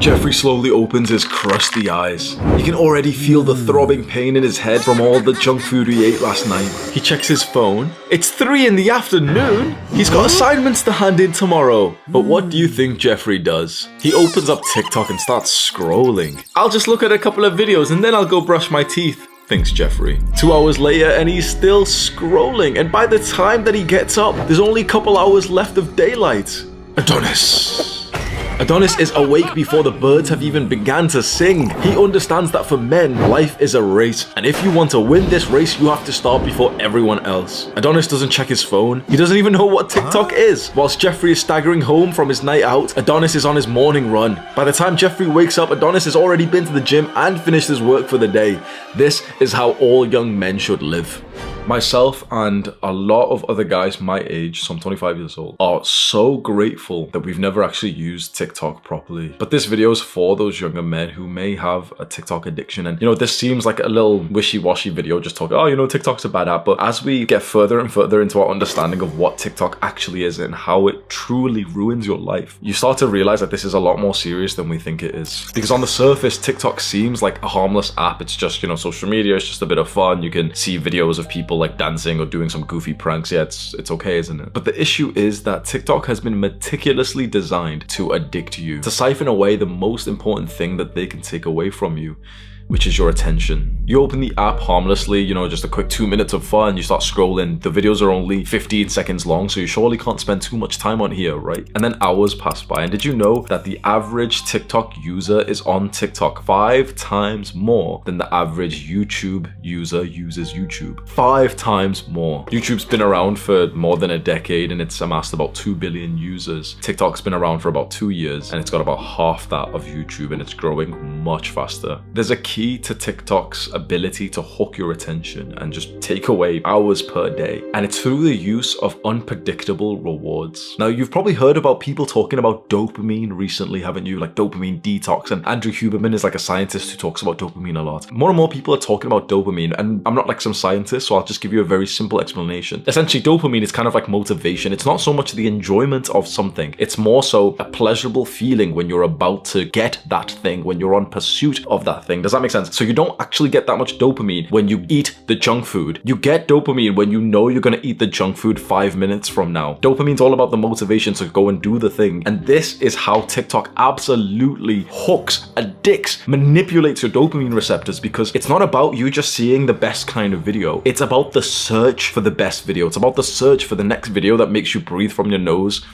Jeffrey slowly opens his crusty eyes. He can already feel the throbbing pain in his head from all the junk food he ate last night. He checks his phone. It's 3 in the afternoon. He's got assignments to hand in tomorrow. But what do you think Jeffrey does? He opens up TikTok and starts scrolling. I'll just look at a couple of videos and then I'll go brush my teeth, thinks Jeffrey. 2 hours later and he's still scrolling. And by the time that he gets up, there's only a couple hours left of daylight. Adonis is awake before the birds have even begun to sing. He understands that for men, life is a race, and if you want to win this race, you have to start before everyone else. Adonis doesn't check his phone. He doesn't even know what TikTok is. Whilst Jeffrey is staggering home from his night out, Adonis is on his morning run. By the time Jeffrey wakes up, Adonis has already been to the gym and finished his work for the day. This is how all young men should live. Myself and a lot of other guys my age, so I'm 25 years old, are so grateful that we've never actually used TikTok properly. But this video is for those younger men who may have a TikTok addiction. And, you know, this seems like a little wishy-washy video, just talking, oh, you know, TikTok's a bad app. But as we get further and further into our understanding of what TikTok actually is and how it truly ruins your life, you start to realize that this is a lot more serious than we think it is. Because on the surface, TikTok seems like a harmless app. It's just, you know, social media. It's just a bit of fun. You can see videos of people like dancing or doing some goofy pranks. Yeah, it's okay, isn't it? But the issue is that TikTok has been meticulously designed to addict you, to siphon away the most important thing that they can take away from you, which is your attention. You open the app harmlessly, you know, just a quick 2 minutes of fun, you start scrolling. The videos are only 15 seconds long, so you surely can't spend too much time on here, right? And then hours pass by. And did you know that the average TikTok user is on TikTok 5 times more than the average YouTube user uses YouTube? 5 times more. YouTube's been around for more than a decade and it's amassed about 2 billion users. TikTok's been around for about 2 years and it's got about half that of YouTube, and it's growing much faster. There's a key to TikTok's ability to hook your attention and just take away hours per day, and it's through the use of unpredictable rewards. Now, you've probably heard about people talking about dopamine recently, haven't you? Like dopamine detox, and Andrew Huberman is like a scientist who talks about dopamine a lot. More and more people are talking about dopamine, and I'm not like some scientist, so I'll just give you a very simple explanation. Essentially, dopamine is kind of like motivation. It's not so much the enjoyment of something, it's more so a pleasurable feeling when you're about to get that thing, when you're on pursuit of that thing. Does that make sense? So you don't actually get that much dopamine when you eat the junk food. You get dopamine when you know you're gonna eat the junk food 5 minutes from now. Dopamine's all about the motivation to go and do the thing. And this is how TikTok absolutely hooks, addicts, manipulates your dopamine receptors, because it's not about you just seeing the best kind of video. It's about the search for the best video. It's about the search for the next video that makes you breathe from your nose.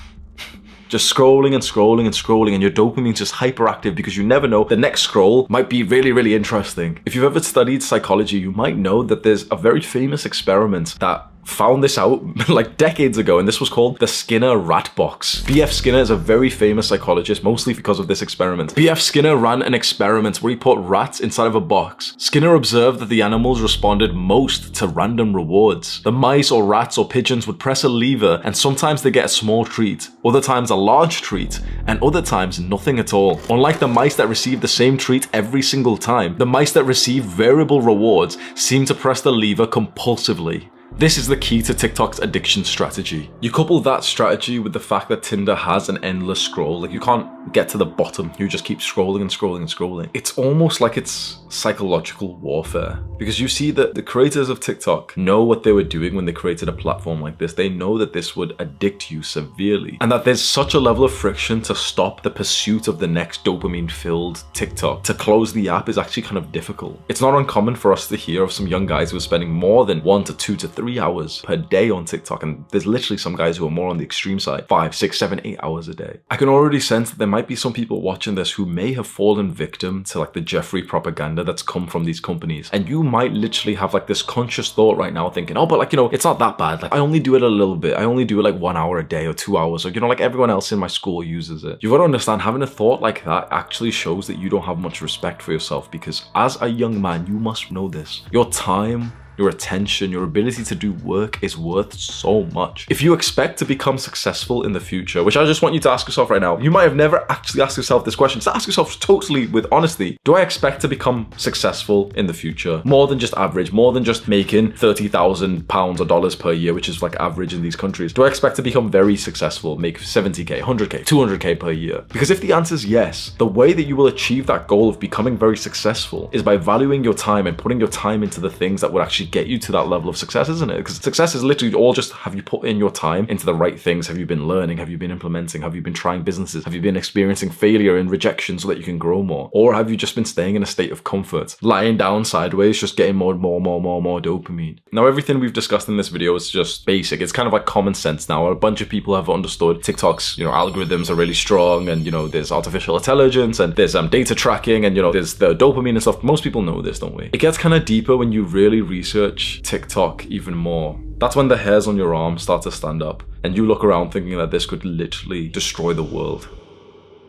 Just scrolling and scrolling and scrolling, and your dopamine's just hyperactive because you never know, the next scroll might be really, really interesting. If you've ever studied psychology, you might know that there's a very famous experiment that found this out like decades ago, and this was called the Skinner rat box. B.F. Skinner is a very famous psychologist, mostly because of this experiment. B.F. Skinner ran an experiment where he put rats inside of a box. Skinner observed that the animals responded most to random rewards. The mice or rats or pigeons would press a lever and sometimes they get a small treat, other times a large treat, and other times nothing at all. Unlike the mice that received the same treat every single time, the mice that received variable rewards seemed to press the lever compulsively. This is the key to TikTok's addiction strategy. You couple that strategy with the fact that Tinder has an endless scroll, like you can't get to the bottom, you just keep scrolling and scrolling and scrolling. It's almost like it's psychological warfare, because you see that the creators of TikTok know what they were doing when they created a platform like this. They know that this would addict you severely, and that there's such a level of friction to stop the pursuit of the next dopamine-filled TikTok. To close the app is actually kind of difficult. It's not uncommon for us to hear of some young guys who are spending more than 1 to 2 to 3 hours per day on TikTok, and there's literally some guys who are more on the extreme side, 5, 6, 7, 8 hours a day. I can already sense that there might be some people watching this who may have fallen victim to like the Jeffrey propaganda that's come from these companies, and you might literally have like this conscious thought right now thinking, oh, but like, you know, it's not that bad, like I only do it a little bit, I only do it like 1 hour a day or 2 hours, or you know, like everyone else in my school uses it. You've got to understand, having a thought like that actually shows that you don't have much respect for yourself, because as a young man, you must know this. Your time, your attention, your ability to do work is worth so much. If you expect to become successful in the future, which I just want you to ask yourself right now, you might have never actually asked yourself this question. So ask yourself totally with honesty, do I expect to become successful in the future? More than just average, more than just making £30,000 or dollars per year, which is like average in these countries. Do I expect to become very successful, make 70K, 100K, 200K per year? Because if the answer is yes, the way that you will achieve that goal of becoming very successful is by valuing your time and putting your time into the things that would actually get you to that level of success, isn't it? Because success is literally all just, have you put in your time into the right things? Have you been learning? Have you been implementing? Have you been trying businesses? Have you been experiencing failure and rejection so that you can grow more? Or have you just been staying in a state of comfort, lying down sideways, just getting more dopamine? Now, everything we've discussed in this video is just basic. It's kind of like common sense now. A bunch of people have understood TikTok's, algorithms are really strong, and, there's artificial intelligence, and there's data tracking, and, there's the dopamine and stuff. Most people know this, don't we? It gets kind of deeper when you really research TikTok even more. That's when the hairs on your arm start to stand up, and you look around thinking that this could literally destroy the world.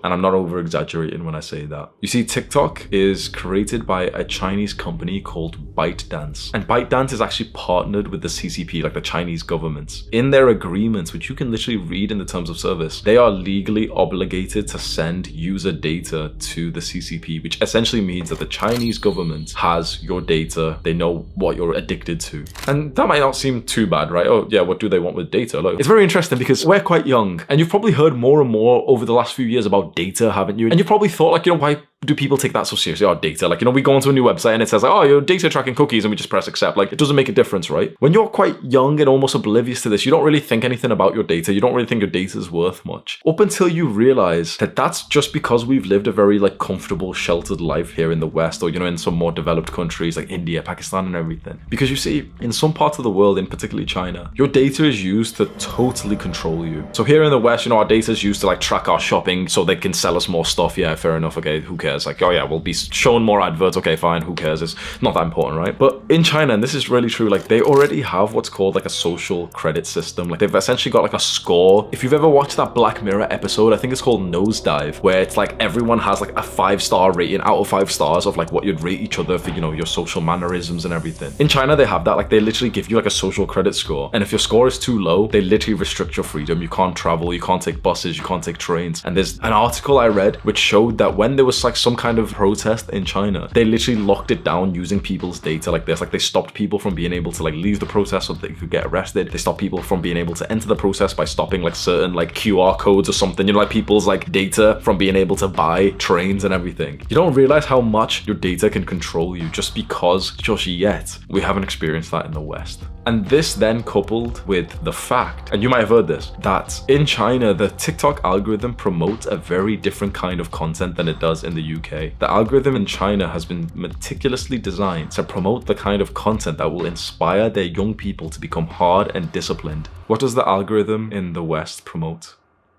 And I'm not over exaggerating when I say that. You see, TikTok is created by a Chinese company called ByteDance. And ByteDance is actually partnered with the CCP, like the Chinese government. In their agreements, which you can literally read in the terms of service, they are legally obligated to send user data to the CCP, which essentially means that the Chinese government has your data. They know what you're addicted to. And that might not seem too bad, right? Oh yeah, what do they want with data? Look, it's very interesting because we're quite young, and you've probably heard more and more over the last few years about data, haven't you? And you probably thought, like, why do people take that so seriously? Our data, like, we go onto a new website and it says, like, oh, your data tracking cookies, and we just press accept. Like, it doesn't make a difference, right? When you're quite young and almost oblivious to this, you don't really think anything about your data. You don't really think your data is worth much, up until you realize that that's just because we've lived a very like comfortable, sheltered life here in the West, or in some more developed countries like India, Pakistan, and everything. Because you see, in some parts of the world, in particularly China, your data is used to totally control you. So here in the West, our data is used to like track our shopping so they can sell us more stuff. Yeah, fair enough. Okay, who cares? Like, oh yeah, we'll be shown more adverts. Okay, fine, who cares? It's not that important, right? But in China, and this is really true, like they already have what's called like a social credit system. Like they've essentially got like a score. If you've ever watched that Black Mirror episode, I think it's called Nosedive, where it's like everyone has like a 5-star rating out of 5 stars of like what you'd rate each other for, your social mannerisms and everything. In China, they have that. Like they literally give you like a social credit score. And if your score is too low, they literally restrict your freedom. You can't travel, you can't take buses, you can't take trains. And there's an article I read which showed that when there was like some kind of protest in China, they literally locked it down using people's data like this. Like they stopped people from being able to like leave the protest so they could get arrested. They stopped people from being able to enter the protest by stopping like certain like QR codes or something, like people's like data from being able to buy trains and everything. You don't realize how much your data can control you just because just yet we haven't experienced that in the West. And this then coupled with the fact, and you might have heard this, that in China, the TikTok algorithm promotes a very different kind of content than it does in the UK. The algorithm in China has been meticulously designed to promote the kind of content that will inspire their young people to become hard and disciplined. What does the algorithm in the West promote?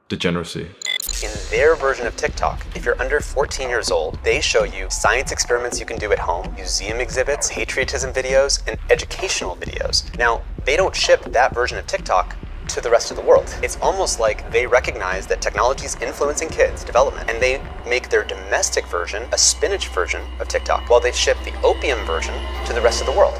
Degeneracy. In their version of TikTok, if you're under 14 years old, they show you science experiments you can do at home, museum exhibits, patriotism videos, and educational videos. Now, they don't ship that version of TikTok to the rest of the world. It's almost like they recognize that technology is influencing kids' development, and they make their domestic version a spinach version of TikTok, while they ship the opium version to the rest of the world.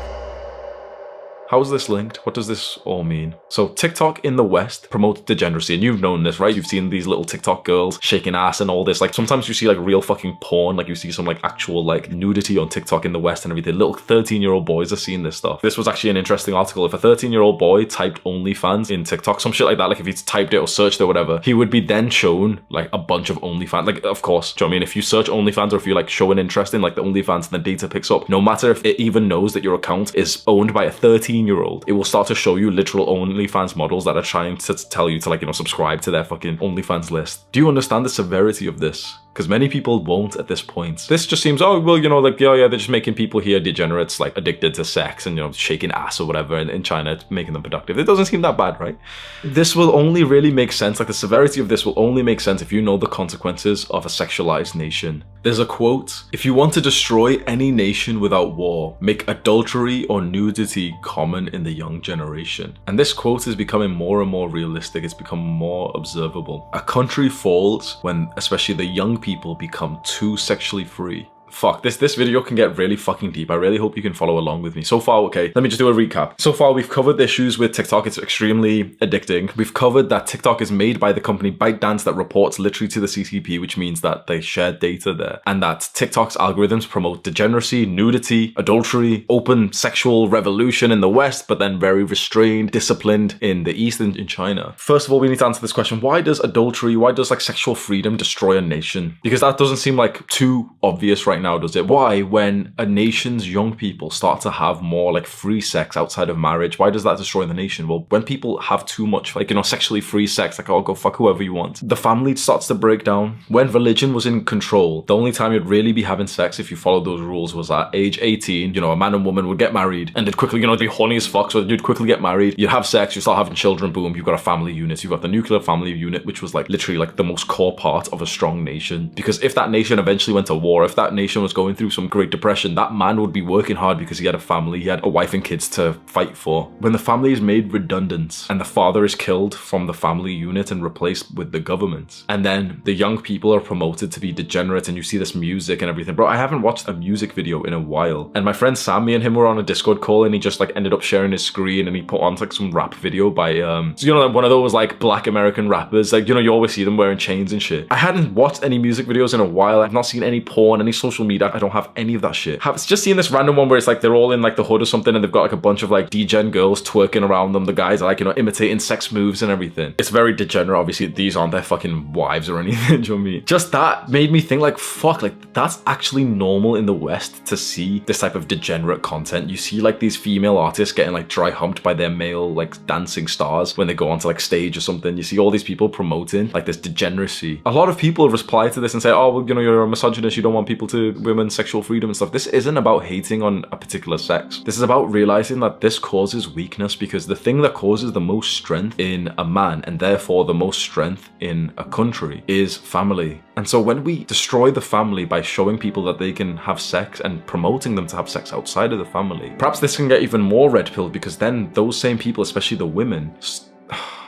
How is this linked? What does this all mean? So TikTok in the West promotes degeneracy, and you've known this, right? You've seen these little TikTok girls shaking ass and all this. Like sometimes you see like real fucking porn, like you see some like actual like nudity on TikTok in the West and everything. Little 13-year-old boys are seeing this stuff. This was actually an interesting article. If a 13-year-old boy typed OnlyFans in TikTok, some shit like that, like if he typed it or searched it or whatever, he would be then shown like a bunch of OnlyFans. Like, of course, do you know what I mean? If you search OnlyFans, or if you like show an interest in like the OnlyFans and the data picks up, no matter if it even knows that your account is owned by a 13-year-old, it will start to show you literal OnlyFans models that are trying to tell you to like, subscribe to their fucking OnlyFans list. Do you understand the severity of this? Because many people won't at this point. This just seems, oh, well, like, yeah, they're just making people here degenerates, like addicted to sex and, shaking ass or whatever in China, making them productive. It doesn't seem that bad, right? This will only really make sense, like the severity of this will only make sense if you know the consequences of a sexualized nation. There's a quote: if you want to destroy any nation without war, make adultery or nudity common in the young generation. And this quote is becoming more and more realistic. It's become more observable. A country falls when especially the young people become too sexually free. fuck, this video can get really fucking deep. I really hope you can follow along with me. So far, okay, let me just do a recap. So far, we've covered the issues with TikTok. It's extremely addicting. We've covered that TikTok is made by the company ByteDance that reports literally to the CCP, which means that they share data there. And that TikTok's algorithms promote degeneracy, nudity, adultery, open sexual revolution in the West, but then very restrained, disciplined in the East and in China. First of all, we need to answer this question. Why does adultery, why does like sexual freedom destroy a nation? Because that doesn't seem like too obvious right now, does it? Why, when a nation's young people start to have more like free sex outside of marriage, why does that destroy the nation? Well, when people have too much, like, you know, sexually free sex, like, oh, go fuck whoever you want, the family starts to break down. When religion was in control, the only time you'd really be having sex if you followed those rules was at age 18. You know, a man and woman would get married and they'd quickly, you know, be horny as fuck, so you'd quickly get married, you'd have sex, you start having children, boom, you've got a family unit. You've got the nuclear family unit, which was like literally like the most core part of a strong nation. Because if that nation eventually went to war, if that nation was going through some Great Depression, that man would be working hard because he had a family, he had a wife and kids to fight for. When the family is made redundant and the father is killed from the family unit and replaced with the government, and then the young people are promoted to be degenerate, and you see this music and everything. Bro, I haven't watched a music video in a while, and my friend Sam, me and him were on a Discord call, and he just like ended up sharing his screen and he put on like some rap video by so, you know, like one of those like black American rappers, like, you know, you always see them wearing chains and shit. I hadn't watched any music videos in a while. I've not seen any porn, any social media. I don't have any of that shit. I've just seen this random one where it's like they're all in like the hood or something and they've got like a bunch of like degen girls twerking around them. The guys are like, you know, imitating sex moves and everything. It's very degenerate. Obviously, these aren't their fucking wives or anything. Do you know what I mean? Just that made me think like, fuck, like that's actually normal in the West to see this type of degenerate content. You see like these female artists getting like dry humped by their male like dancing stars when they go onto like stage or something. You see all these people promoting like this degeneracy. A lot of people reply to this and say, oh, well, you know, you're a misogynist, you don't want people to, women's sexual freedom and stuff. This isn't about hating on a particular sex. This is about realizing that this causes weakness, because the thing that causes the most strength in a man, and therefore the most strength in a country, is family. And so when we destroy the family by showing people that they can have sex and promoting them to have sex outside of the family, perhaps this can get even more red pilled, because then those same people, especially the women,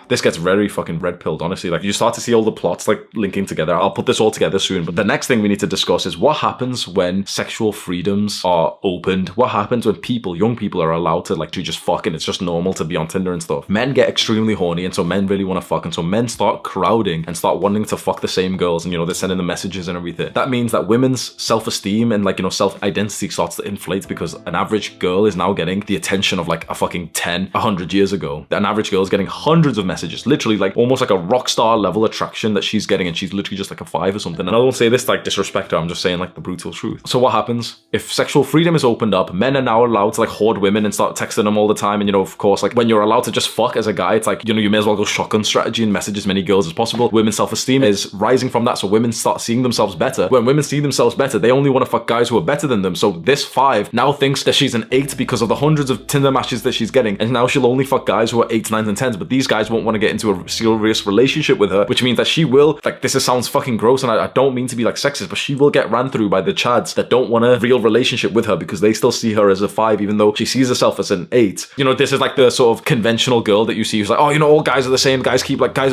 this gets very fucking red pilled, honestly. Like, you start to see all the plots like linking together. I'll put this all together soon. But the next thing we need to discuss is what happens when sexual freedoms are opened. What happens when people, young people, are allowed to like to just fuck, and it's just normal to be on Tinder and stuff. Men get extremely horny, and so men really want to fuck, and so men start crowding and start wanting to fuck the same girls, and, you know, they're sending the messages and everything. That means that women's self-esteem and like, you know, self-identity starts to inflate, because an average girl is now getting the attention of like a fucking 100 years ago. An average girl is getting hundreds of messages, literally like almost like a rock star level attraction that she's getting, and she's literally just like a 5 or something. And I don't say this to like disrespect her, I'm just saying like the brutal truth. So what happens if sexual freedom is opened up? Men are now allowed to like hoard women and start texting them all the time. And, you know, of course, like when you're allowed to just fuck as a guy, it's like, you know, you may as well go shotgun strategy and message as many girls as possible. Women's self-esteem is rising from that, so women start seeing themselves better. When women see themselves better, they only want to fuck guys who are better than them. So this 5 now thinks that she's an 8 because of the hundreds of Tinder matches that she's getting, and now she'll only fuck guys who are 8s, 9s, and 10s. But these guys won't want to get into a serious relationship with her, which means that she will, like, this sounds fucking gross, and I don't mean to be like sexist, but she will get ran through by the chads that don't want a real relationship with her, because they still see her as a 5, even though she sees herself as an 8. You know, this is like the sort of conventional girl that you see who's like, oh, you know, all guys are the same, guys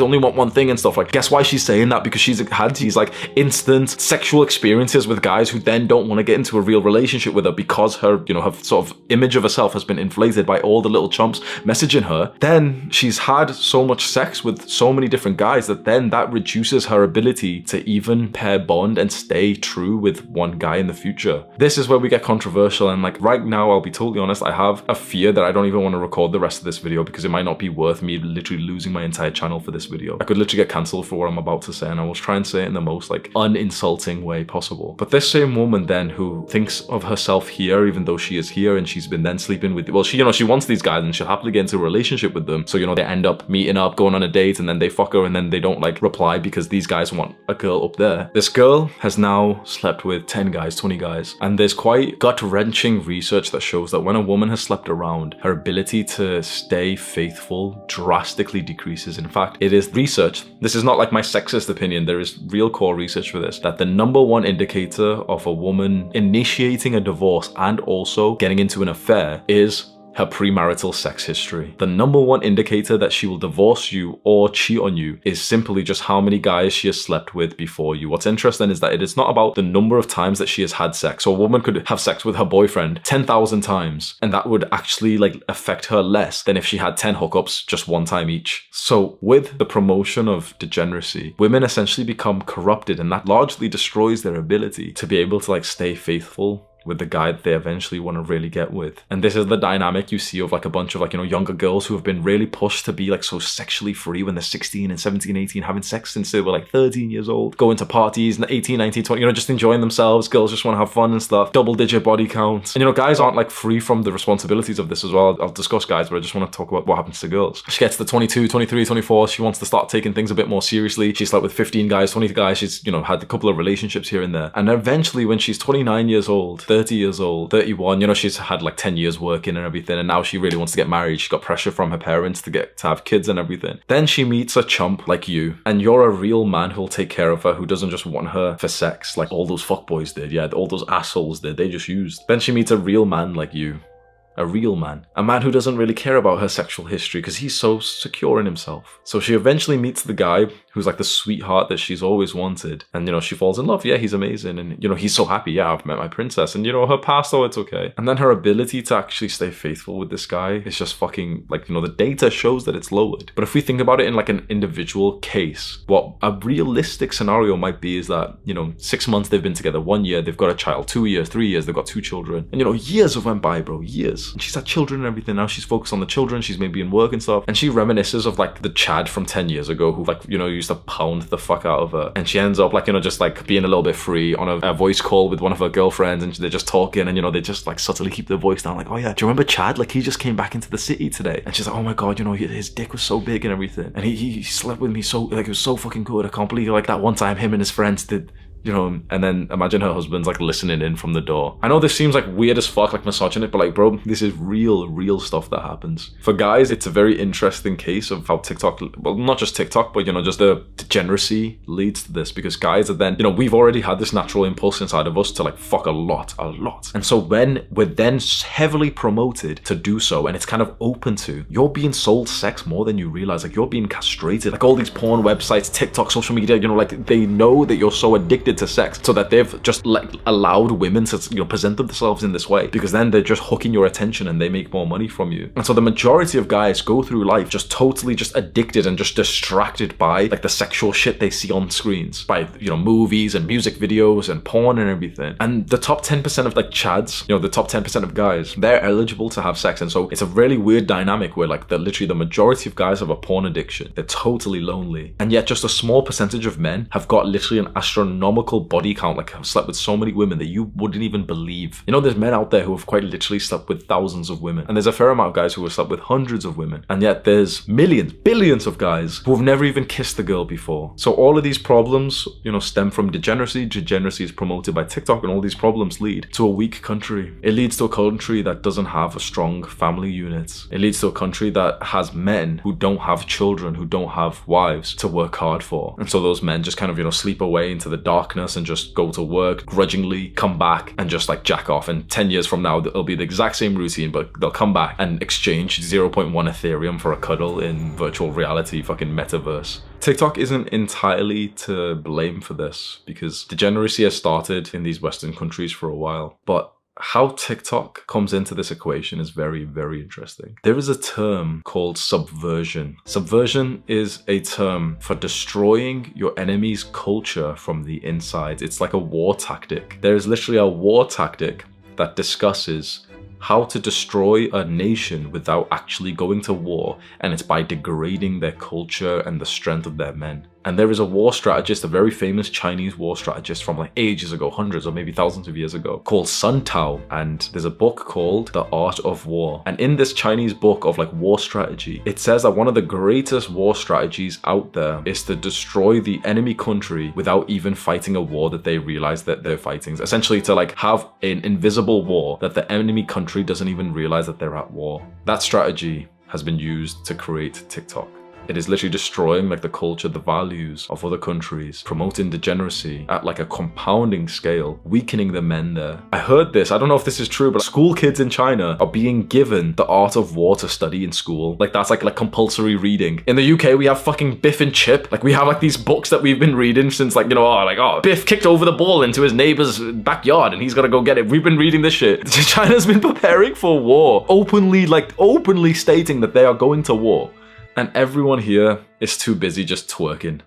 only want one thing and stuff. Like, guess why she's saying that? Because she's had these like instant sexual experiences with guys who then don't want to get into a real relationship with her, because her, you know, her sort of image of herself has been inflated by all the little chumps messaging her. Then she's had so much sex with so many different guys that then that reduces her ability to even pair bond and stay true with one guy in the future. This is where we get controversial, and like right now, I'll be totally honest, I have a fear that I don't even want to record the rest of this video, because it might not be worth me literally losing my entire channel for this video. I could literally get cancelled for what I'm about to say, and I will try and say it in the most like uninsulting way possible. But this same woman then, who thinks of herself here, even though she is here, and she's been then sleeping with, well, she, you know, she wants these guys and she'll happily get into a relationship with them. So, you know, they end up meeting up, going on a date, and then they fuck her, and then they don't like reply because these guys want a girl up there. This girl has now slept with 10 guys, 20 guys, and there's quite gut-wrenching research that shows that when a woman has slept around, her ability to stay faithful drastically decreases. In fact, it is research, this is not like my sexist opinion, there is real core research for this, that the #1 indicator of a woman initiating a divorce and also getting into an affair is her premarital sex history. The number one indicator that she will divorce you or cheat on you is simply just how many guys she has slept with before you. What's interesting is that it is not about the number of times that she has had sex. So a woman could have sex with her boyfriend 10,000 times, and that would actually like affect her less than if she had 10 hookups just one time each. So with the promotion of degeneracy, women essentially become corrupted, and that largely destroys their ability to be able to like stay faithful with the guy that they eventually want to really get with. And this is the dynamic you see of like a bunch of like, you know, younger girls who have been really pushed to be like so sexually free when they're 16 and 17, 18, having sex since they were like 13 years old, going to parties and 18, 19, 20, you know, just enjoying themselves. Girls just want to have fun and stuff, double-digit body counts. And you know, guys aren't like free from the responsibilities of this as well. I'll discuss guys, but I just want to talk about what happens to girls. She gets to 22, 23, 24, she wants to start taking things a bit more seriously. She slept with 15 guys, 20 guys, she's, you know, had a couple of relationships here and there. And eventually when she's 29 years old, 30 years old, 31, you know, she's had like 10 years working and everything, and now she really wants to get married. She's got pressure from her parents to have kids and everything. Then she meets a chump like you, and you're a real man who'll take care of her, who doesn't just want her for sex like all those fuckboys did. Yeah, all those assholes did. They just used. Then she meets a real man like you. A real man. A man who doesn't really care about her sexual history because he's so secure in himself. So she eventually meets the guy who's like the sweetheart that she's always wanted. And, you know, she falls in love. Yeah, he's amazing. And, you know, he's so happy. Yeah, I've met my princess. And, you know, her past, oh, it's okay. And then her ability to actually stay faithful with this guy is just fucking, like, you know, the data shows that it's lowered. But if we think about it in like an individual case, what a realistic scenario might be is that, you know, 6 months they've been together, 1 year, they've got a child, 2 years, 3 years, they've got 2 children. And, you know, years have went by, bro, years. And she's had children and everything. Now she's focused on the children. She's maybe in work and stuff. And she reminisces of like the Chad from 10 years ago who like, you know, used to pound the fuck out of her. And she ends up like, you know, just like being a little bit free on a voice call with one of her girlfriends, and they're just talking, and, you know, they just like subtly keep their voice down. Like, oh yeah, do you remember Chad? Like, he just came back into the city today. And she's like, oh my God, you know, his dick was so big and everything. And he slept with me so, like, it was so fucking good. I can't believe like that one time him and his friends did, you know, and then imagine her husband's like listening in from the door. I know this seems like weird as fuck, like misogynist, but like, bro, this is real stuff that happens. For guys, it's a very interesting case of how TikTok, well, not just TikTok, but, you know, just the degeneracy leads to this, because guys are then, you know, we've already had this natural impulse inside of us to like fuck a lot. And so when we're then heavily promoted to do so, and it's kind of open to, you're being sold sex more than you realize. Like, you're being castrated. Like all these porn websites, TikTok, social media, you know, like they know that you're so addicted to sex, so that they've just like allowed women to, you know, present themselves in this way, because then they're just hooking your attention and they make more money from you. And so the majority of guys go through life just totally just addicted and just distracted by like the sexual shit they see on screens, by, you know, movies and music videos and porn and everything. And the top 10% of like chads, you know, the top 10% of guys, they're eligible to have sex. And so it's a really weird dynamic where like literally the majority of guys have a porn addiction. They're totally lonely, and yet just a small percentage of men have got literally an astronomical body count, like have slept with so many women that you wouldn't even believe. You know, there's men out there who have quite literally slept with thousands of women, and there's a fair amount of guys who have slept with hundreds of women, and yet there's millions, billions of guys who have never even kissed a girl before. So all of these problems, you know, stem from degeneracy. Degeneracy is promoted by TikTok, and all these problems lead to a weak country. It leads to a country that doesn't have a strong family unit. It leads to a country that has men who don't have children, who don't have wives to work hard for. And so those men just kind of, you know, sleep away into the darkness and just go to work, grudgingly come back and just like jack off. And 10 years from now, it'll be the exact same routine, but they'll come back and exchange 0.1 Ethereum for a cuddle in virtual reality, fucking metaverse. TikTok isn't entirely to blame for this, because degeneracy has started in these Western countries for a while. But how TikTok comes into this equation is very interesting. There is a term called subversion. Subversion is a term for destroying your enemy's culture from the inside. It's like a war tactic. There is literally a war tactic that discusses how to destroy a nation without actually going to war, and it's by degrading their culture and the strength of their men. And there is a war strategist, a very famous Chinese war strategist from like ages ago, hundreds or maybe thousands of years ago, called Sun Tao. And there's a book called The Art of War. And in this Chinese book of like war strategy, it says that one of the greatest war strategies out there is to destroy the enemy country without even fighting a war that they realize that they're fighting. Essentially to like have an invisible war that the enemy country doesn't even realize that they're at war. That strategy has been used to create TikTok. It is literally destroying like the culture, the values of other countries, promoting degeneracy at like a compounding scale, weakening the men there. I heard this, I don't know if this is true, but school kids in China are being given the art of war to study in school. Like that's like compulsory reading. In the UK, we have fucking Biff and Chip. Like we have like these books that we've been reading since like, you know, oh, Biff kicked over the ball into his neighbor's backyard and he's gotta go get it. We've been reading this shit. China's been preparing for war, openly stating that they are going to war. And everyone here is too busy just twerking.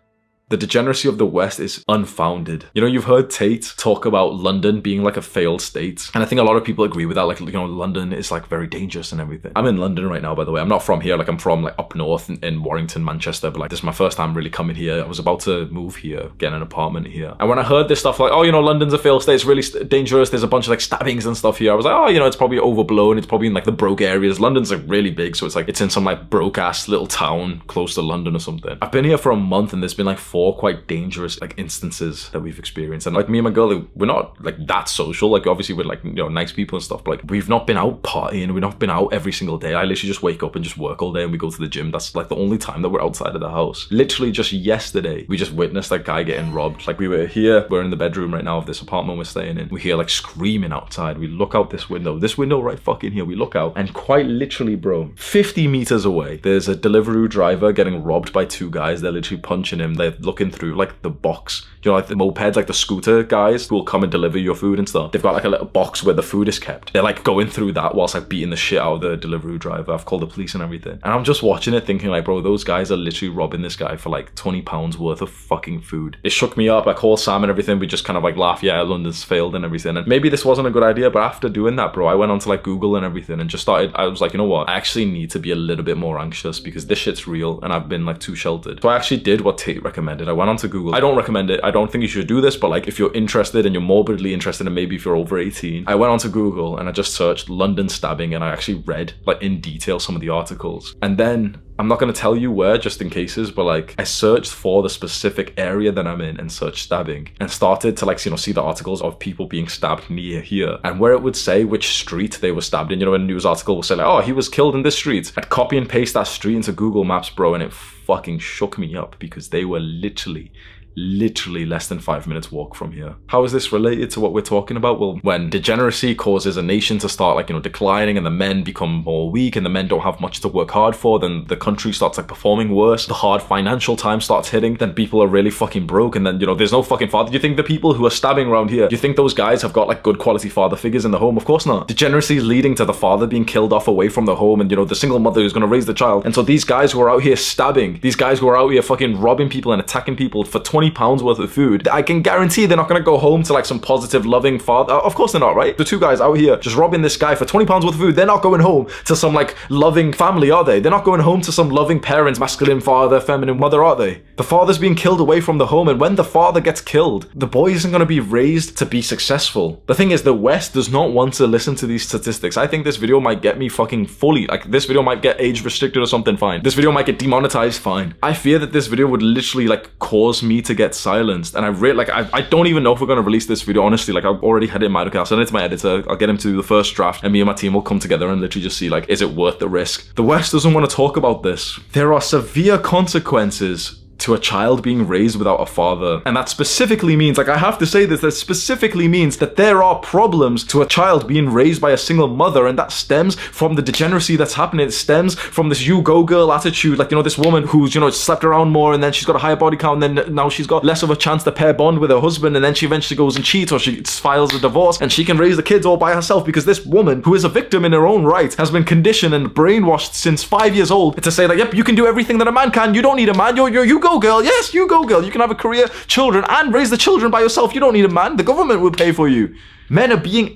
The degeneracy of the West is unfounded. You know, you've heard Tate talk about London being like a failed state. And I think a lot of people agree with that. Like, you know, London is like very dangerous and everything. I'm in London right now, by the way. I'm not from here. Like I'm from like up north in Warrington, Manchester. But like this is my first time really coming here. I was about to move here, get an apartment here. And when I heard this stuff like, oh, you know, London's a failed state. It's really dangerous. There's a bunch of like stabbings and stuff here. I was like, oh, you know, it's probably overblown. It's probably in like the broke areas. London's like really big. So it's like, it's in some like broke ass little town close to London or something. I've been here for a month and there's been like 4 quite dangerous like instances that we've experienced. And like me and my girl, like, we're not like that social. Like obviously we're like, you know, nice people and stuff, but like we've not been out partying. We've not been out every single day. I literally just wake up and just work all day and we go to the gym. That's like the only time that we're outside of the house. Literally just yesterday, we just witnessed that guy getting robbed. Like we were here, we're in the bedroom right now of this apartment we're staying in. We hear like screaming outside. We look out this window right fucking here. We look out and quite literally, bro, 50 meters away, there's a Deliveroo driver getting robbed by 2 guys. They're literally punching him. They're looking through like the box, you know, like the mopeds, like the scooter guys who will come and deliver your food and stuff. They've got like a little box where the food is kept. They're like going through that whilst like beating the shit out of the Deliveroo driver. I've called the police and everything. And I'm just watching it thinking like, bro, those guys are literally robbing this guy for like £20 worth of fucking food. It shook me up. I called Sam and everything. We just kind of like laugh. Yeah, London's failed and everything. And maybe this wasn't a good idea, but after doing that, bro, I went onto like Google and everything and just started, I was like, you know what? I actually need to be a little bit more anxious because this shit's real and I've been like too sheltered. So I actually did what Tate recommended. I went onto Google. I don't recommend it. I don't think you should do this, but like if you're interested and you're morbidly interested and maybe if you're over 18, I went onto Google and I just searched London stabbing and I actually read like in detail some of the articles. And then I'm not going to tell you where just in cases, but like I searched for the specific area that I'm in and searched stabbing and started to like, you know, see the articles of people being stabbed near here and where it would say which street they were stabbed in. You know, a news article will say like, oh, he was killed in this street. I'd copy and paste that street into Google Maps, bro, and it fucking shook me up because they were literally less than 5 minutes walk from here. How is this related to what we're talking about? Well, when degeneracy causes a nation to start like, you know, declining and the men become more weak and the men don't have much to work hard for, then the country starts like performing worse. The hard financial time starts hitting, then people are really fucking broke and then, you know, there's no fucking father. Do you think the people who are stabbing around here, do you think those guys have got like good quality father figures in the home? Of course not. Degeneracy is leading to the father being killed off away from the home and, you know, the single mother who's going to raise the child. And so these guys who are out here stabbing, these guys who are out here fucking robbing people and attacking people for £20 worth of food, I can guarantee they're not going to go home to like some positive loving father. Of course they're not, right? The 2 guys out here just robbing this guy for £20 worth of food, they're not going home to some like loving family, are they? They're not going home to some loving parents, masculine father, feminine mother, are they? The father's being killed away from the home, and when the father gets killed, the boy isn't going to be raised to be successful. The thing is, the West does not want to listen to these statistics. I think this video might get me fucking fully, like this video might get age restricted or something, fine. This video might get demonetized, fine. I fear that this video would literally like cause me to get silenced. And I really, like, I don't even know if we're going to release this video, honestly. Like, I've already had it in my, okay, I'll send it to my editor, I'll get him to do the first draft, and me and my team will come together and literally just see, like, is it worth the risk? The West doesn't want to talk about this. There are severe consequences to a child being raised without a father. And that specifically means, like I have to say this, that specifically means that there are problems to a child being raised by a single mother, and that stems from the degeneracy that's happening. It stems from this you go girl attitude, like, you know, this woman who's, you know, slept around more and then she's got a higher body count and then now she's got less of a chance to pair bond with her husband, and then she eventually goes and cheats or she files a divorce and she can raise the kids all by herself because this woman, who is a victim in her own right, has been conditioned and brainwashed since 5 years old to say like, yep, you can do everything that a man can, you don't need a man, you go girl, yes, you go girl, you can have a career, children, and raise the children by yourself, you don't need a man, the government will pay for you. Men are being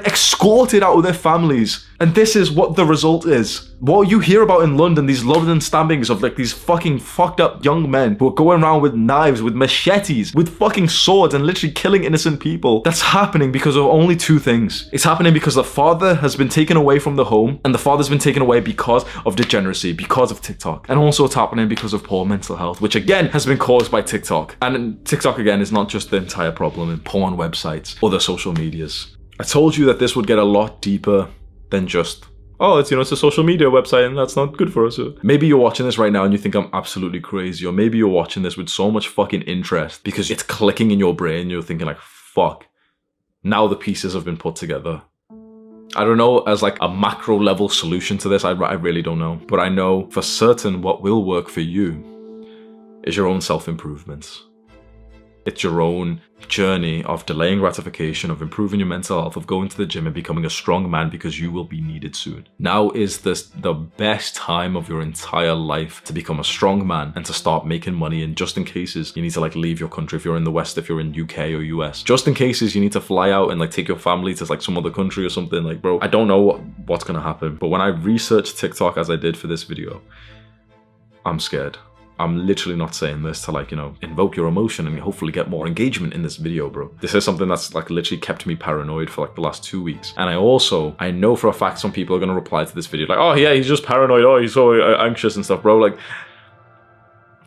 escorted out of their families, and this is what the result is. What you hear about in London, these London stabbings of like these fucking fucked up young men who are going around with knives, with machetes, with fucking swords and literally killing innocent people, that's happening because of only 2 things. It's happening because the father has been taken away from the home, and the father's been taken away because of degeneracy, because of TikTok, and also it's happening because of poor mental health, which again has been caused by TikTok. And TikTok again is not just the entire problem in porn websites, other social medias. I told you that this would get a lot deeper than just oh, it's, you know, it's a social media website and that's not good for us. Maybe you're watching this right now and you think I'm absolutely crazy, or maybe you're watching this with so much fucking interest because it's clicking in your brain. You're thinking like, fuck, now the pieces have been put together. I don't know as like a macro level solution to this. I really don't know. But I know for certain what will work for you is your own self-improvements. It's your own journey of delaying gratification, of improving your mental health, of going to the gym and becoming a strong man because you will be needed soon. Now is the best time of your entire life to become a strong man and to start making money. And just in cases you need to like leave your country, if you're in the West, if you're in UK or US, just in cases you need to fly out and like take your family to like some other country or something, like, bro, I don't know what's gonna happen. But when I researched TikTok as I did for this video, I'm scared. I'm literally not saying this to like, you know, invoke your emotion and hopefully get more engagement in this video, bro. This is something that's like literally kept me paranoid for like the last 2 weeks. And I know for a fact some people are going to reply to this video like, oh yeah, he's just paranoid. Oh, he's so anxious and stuff, bro. Like,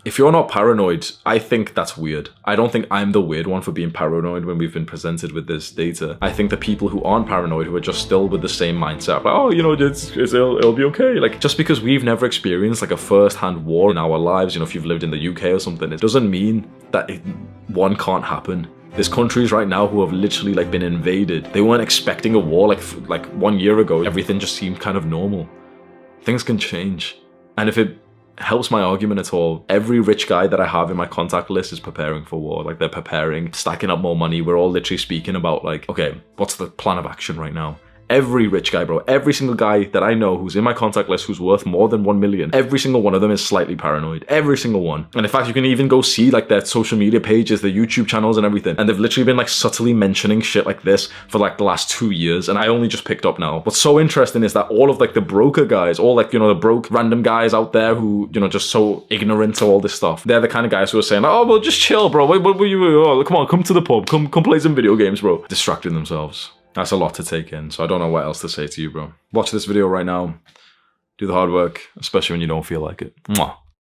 if you're not paranoid, I think that's weird. I don't think I'm the weird one for being paranoid when we've been presented with this data. I think the people who aren't paranoid, who are just still with the same mindset, like, oh, you know, it'll be okay. Like, just because we've never experienced like a first-hand war in our lives, you know, if you've lived in the UK or something, it doesn't mean that one can't happen. There's countries right now who have literally like been invaded. They weren't expecting a war like 1 year ago. Everything just seemed kind of normal. Things can change. And if it helps my argument at all, every rich guy that I have in my contact list is preparing for war. Like, they're preparing, stacking up more money. We're all literally speaking about like, okay, what's the plan of action right now? Every rich guy, bro, every single guy that I know who's in my contact list who's worth more than 1 million, every single one of them is slightly paranoid. Every single one. And in fact, you can even go see like their social media pages, their YouTube channels and everything. And they've literally been like subtly mentioning shit like this for like the last 2 years. And I only just picked up now. What's so interesting is that all of like the broker guys, all like, you know, the broke random guys out there who, you know, just so ignorant to all this stuff. They're the kind of guys who are saying, oh, well, just chill, bro. What were you? Oh, come on, come to the pub. Come play some video games, bro. Distracting themselves. That's a lot to take in, so I don't know what else to say to you, bro. Watch this video right now. Do the hard work, especially when you don't feel like it. Mwah.